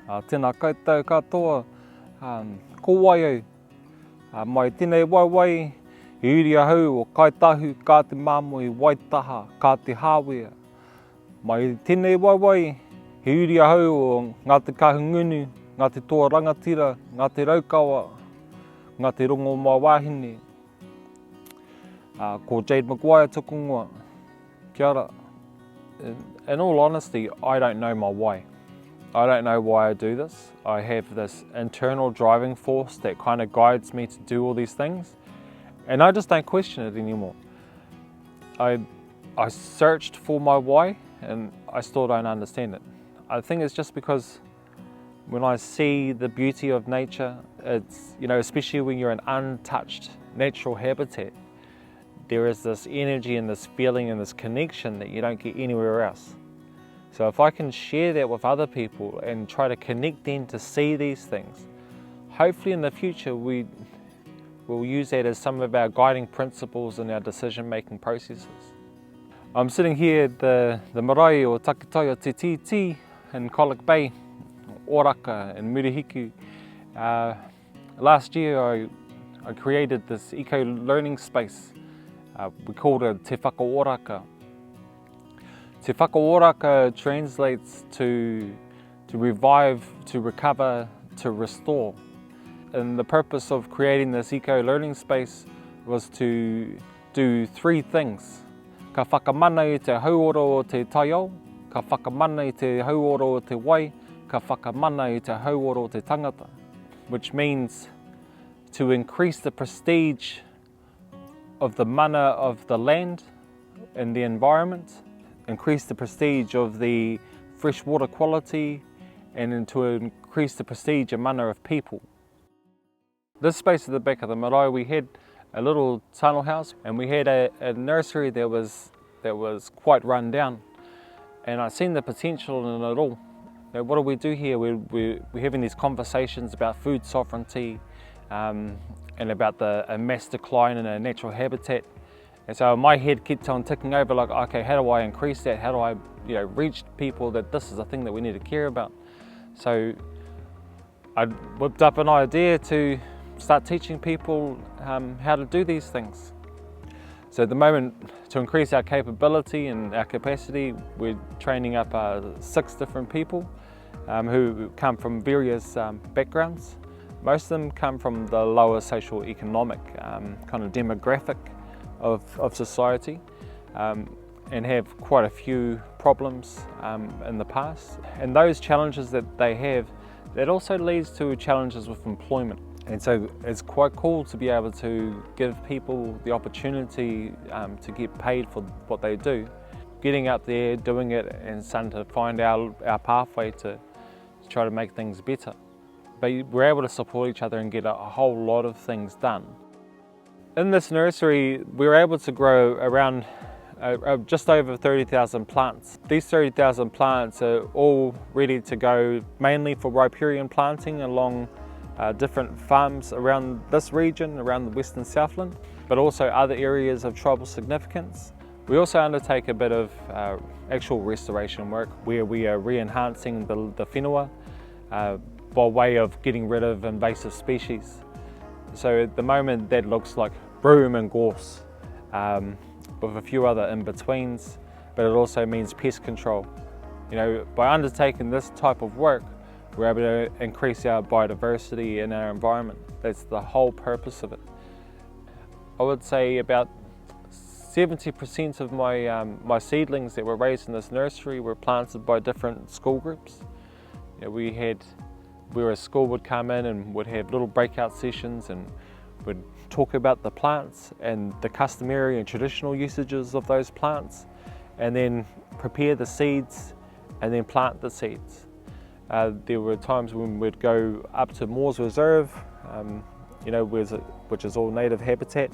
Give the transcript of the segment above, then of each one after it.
Tēnā koutou katoa, ko wai au. Mai tēnei waiwai, he uri ahau o kaitahu, kā te māmoe, waitaha, kā te hāwea. Mai tēnei waiwai, he uri ahau o ngā te kahungunu, ngā te toa rangatira, ngā te raukawa, ngā te rongo mā wāhine. Ko Jade Maguire tukungoa. Kia ora. In all honesty, I don't know my why. I don't know why I do this. I have this internal driving force that kind of guides me to do all these things, and I just don't question it anymore. I searched for my why, and I still don't understand it. I think it's just because when I see the beauty of nature, it's, you know, especially when you're in untouched natural habitat, there is this energy and this feeling and this connection that you don't get anywhere else. So if I can share that with other people and try to connect them to see these things, hopefully in the future we will use that as some of our guiding principles in our decision-making processes. I'm sitting here at the marae o Takitoia Te Titi in Colic Bay, Oraka in Murihiku. Last year I created this eco-learning space. We called it Te Whakaoraka. Te Whakaoraka translates to revive, to recover, to restore. And the purpose of creating this eco-learning space was to do three things. Ka whakamana i te hauora o te taiao, ka whakamana i te hauora o te wai, ka whakamana i te hauora o te tangata. Which means to increase the prestige of the mana of the land and the environment, increase the prestige of the fresh water quality, and to increase the prestige and mana of people. This space at the back of the marae, we had a little tunnel house, and we had a nursery that was quite run down, and I seen the potential in it all. Now, what do we do here? We're having these conversations about food sovereignty, and about a mass decline in a natural habitat. And so my head kept on ticking over like, okay, how do I increase that? How do I, reach people that this is a thing that we need to care about? So I whipped up an idea to start teaching people how to do these things. So at the moment, to increase our capability and our capacity, we're training up 6 different people who come from various backgrounds. Most of them come from the lower social economic kind of demographic of society, and have quite a few problems in the past. And those challenges that they have, that also leads to challenges with employment. And so it's quite cool to be able to give people the opportunity to get paid for what they do. Getting up there, doing it, and starting to find our pathway to try to make things better. But we're able to support each other and get a whole lot of things done. In this nursery, we were able to grow around just over 30,000 plants. These 30,000 plants are all ready to go, mainly for riparian planting along different farms around this region, around the Western Southland, but also other areas of tribal significance. We also undertake a bit of actual restoration work where we are re-enhancing the whenua by way of getting rid of invasive species. So at the moment that looks like broom and gorse, with a few other in-betweens, but it also means pest control. By undertaking this type of work, we're able to increase our biodiversity in our environment. That's the whole purpose of it. I would say about 70% of my seedlings that were raised in this nursery were planted by different school groups. Where a school would come in and would have little breakout sessions and would talk about the plants and the customary and traditional usages of those plants, and then prepare the seeds and then plant the seeds. There were times when we'd go up to Moores Reserve, which is all native habitat,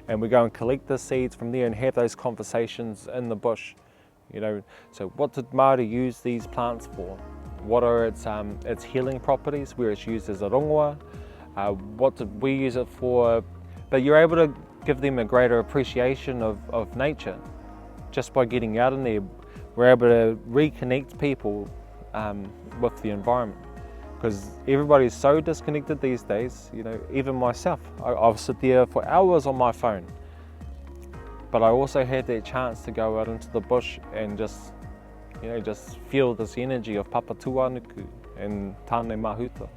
and we go and collect the seeds from there and have those conversations in the bush. So what did Māori use these plants for? What are its healing properties, where it's used as a rongoa? What did we use it for? But you're able to give them a greater appreciation of nature. Just by getting out in there, we're able to reconnect people with the environment. because everybody's so disconnected these days. You know, even myself, I'll sit there for hours on my phone. But I also had that chance to go out into the bush and just, you know, just feel this energy of Papa Tuanuku and Tāne Mahuta.